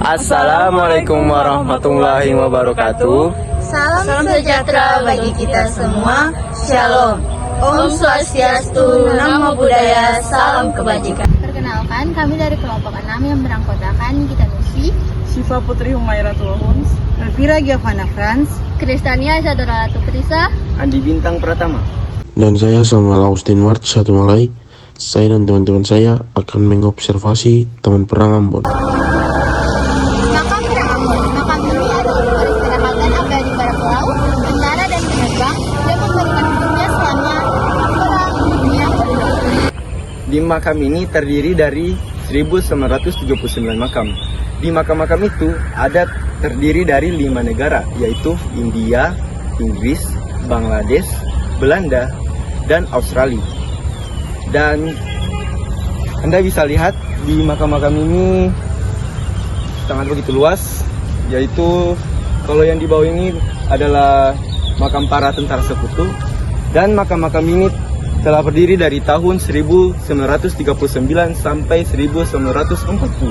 Assalamualaikum warahmatullahi wabarakatuh. Salam sejahtera bagi kita semua. Shalom. Om Swastiastu, Namo Buddhaya, salam kebajikan. Perkenalkan, kami dari kelompok 6 yang beranggotakan Nikita Nusi, Syifa Putri Humairatul Homs, Elvira Giovanna Franz, Kristania Isadora Tukrisa, Andi Bintang Pratama. Dan saya Samuel Austin Ward satu Malai. Saya dan teman-teman saya akan mengobservasi taman perang Ambon. Makam Perang Ambon. Makam ini adalah peristirahatan abadi para pelaut, tentara dan penerbang yang memberikan hidupnya selama Perang Dunia Kedua. Di makam ini terdiri dari 1979 makam. Di makam-makam itu ada terdiri dari 5 negara, yaitu India, Inggris, Bangladesh, Belanda, dan Australia. Dan Anda bisa lihat di makam-makam ini sangat begitu luas, yaitu kalau yang di bawah ini adalah makam para tentara sekutu, dan makam-makam ini telah berdiri dari tahun 1939 sampai 1940.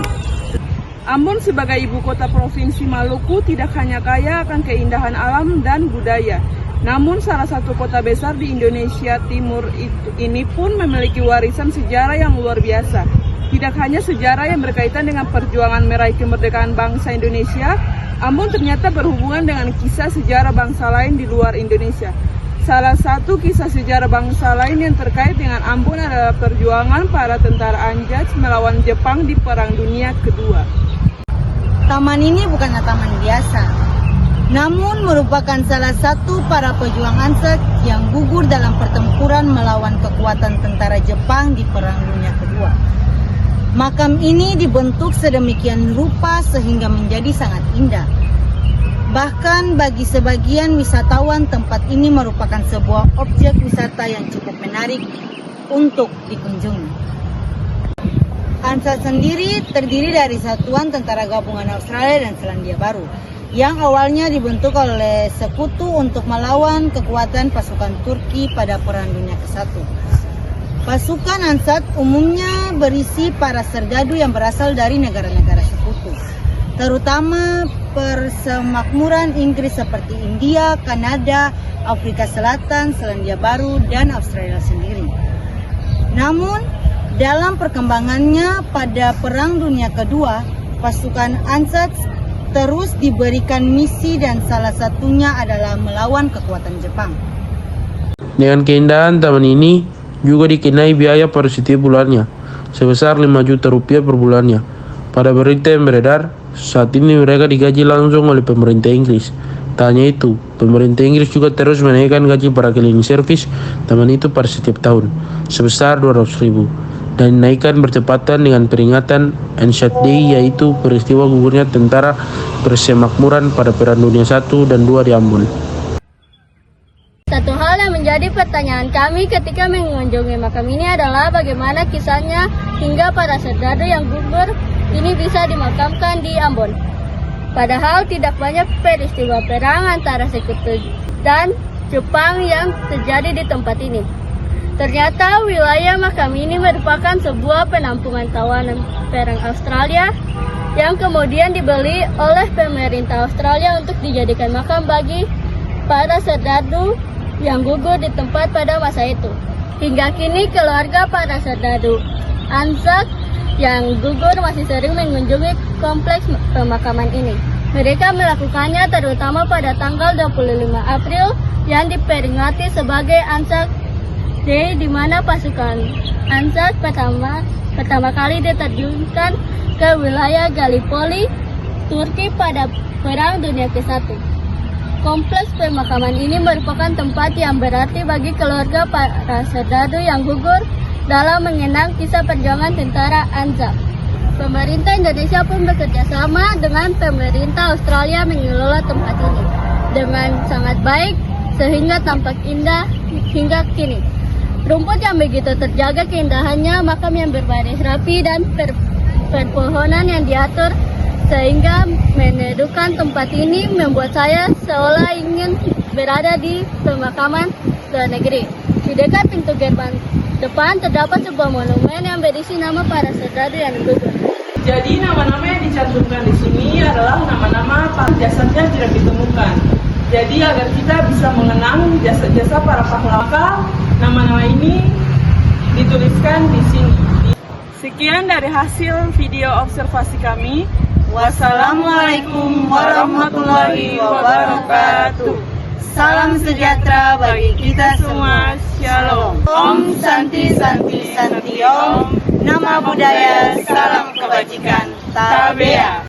Ambon sebagai ibu kota provinsi Maluku tidak hanya kaya akan keindahan alam dan budaya, namun salah satu kota besar di Indonesia Timur ini pun memiliki warisan sejarah yang luar biasa. Tidak hanya sejarah yang berkaitan dengan perjuangan meraih kemerdekaan bangsa Indonesia, Ambon ternyata berhubungan dengan kisah sejarah bangsa lain di luar Indonesia. Salah satu kisah sejarah bangsa lain yang terkait dengan Ambon adalah perjuangan para tentara Anjaj melawan Jepang di Perang Dunia Kedua. Taman ini bukanlah taman biasa, namun merupakan salah satu para pejuang Ansat yang gugur dalam pertempuran melawan kekuatan tentara Jepang di Perang Dunia Kedua. Makam ini dibentuk sedemikian rupa sehingga menjadi sangat indah. Bahkan bagi sebagian wisatawan, tempat ini merupakan sebuah objek wisata yang cukup menarik untuk dikunjungi. Ansat sendiri terdiri dari satuan tentara gabungan Australia dan Selandia Baru yang awalnya dibentuk oleh sekutu untuk melawan kekuatan pasukan Turki pada Perang Dunia ke-1. Pasukan Ansat umumnya berisi para serdadu yang berasal dari negara-negara sekutu, terutama persemakmuran Inggris seperti India, Kanada, Afrika Selatan, Selandia Baru, dan Australia sendiri. Namun, dalam perkembangannya pada Perang Dunia Kedua, pasukan Ansat terus diberikan misi dan salah satunya adalah melawan kekuatan Jepang. Dengan keindahan taman ini juga dikenai biaya per setiap bulannya sebesar 5 juta rupiah per bulannya. Pada berita yang beredar, saat ini mereka digaji langsung oleh pemerintah Inggris. Tak hanya itu, pemerintah Inggris juga terus menaikkan gaji para cleaning service taman itu pada setiap tahun sebesar 200.000 dan dinaikkan bertepatan dengan peringatan Ansat Day, yaitu peristiwa gugurnya tentara persemakmuran pada Perang Dunia I dan II di Ambon. Satu hal yang menjadi pertanyaan kami ketika mengunjungi makam ini adalah bagaimana kisahnya hingga para serdadu yang gugur ini bisa dimakamkan di Ambon. Padahal tidak banyak peristiwa perang antara sekutu dan Jepang yang terjadi di tempat ini. Ternyata wilayah makam ini merupakan sebuah penampungan tawanan perang Australia yang kemudian dibeli oleh pemerintah Australia untuk dijadikan makam bagi para serdadu yang gugur di tempat pada masa itu. Hingga kini keluarga para serdadu Ansat yang gugur masih sering mengunjungi kompleks pemakaman ini. Mereka melakukannya terutama pada tanggal 25 April yang diperingati sebagai Ansat Day, di mana pasukan Ansat pertama kali diterjunkan ke wilayah Gallipoli, Turki pada Perang Dunia ke-1. Kompleks pemakaman ini merupakan tempat yang berarti bagi keluarga para serdadu yang gugur dalam mengenang kisah perjuangan tentara Ansat. Pemerintah Indonesia pun bekerja sama dengan pemerintah Australia mengelola tempat ini dengan sangat baik sehingga tampak indah hingga kini. Rumput yang begitu terjaga keindahannya, makam yang berbaris rapi dan perpohonan yang diatur sehingga meneduhkan tempat ini membuat saya seolah ingin berada di pemakaman luar negeri. Di dekat pintu gerbang depan terdapat sebuah monumen yang berisi nama para serdadu yang gugur. Jadi nama-nama yang dicantumkan di sini adalah nama-nama jasadnya tidak ditemukan. Jadi agar kita bisa mengenang jasa-jasa para pahlawan, nama-nama ini dituliskan di sini. Sekian dari hasil video observasi kami. Wassalamualaikum warahmatullahi wabarakatuh. Salam sejahtera bagi kita semua. Shalom. Om Santi Santi Santi Om. Nama budaya, salam kebajikan. Tabea.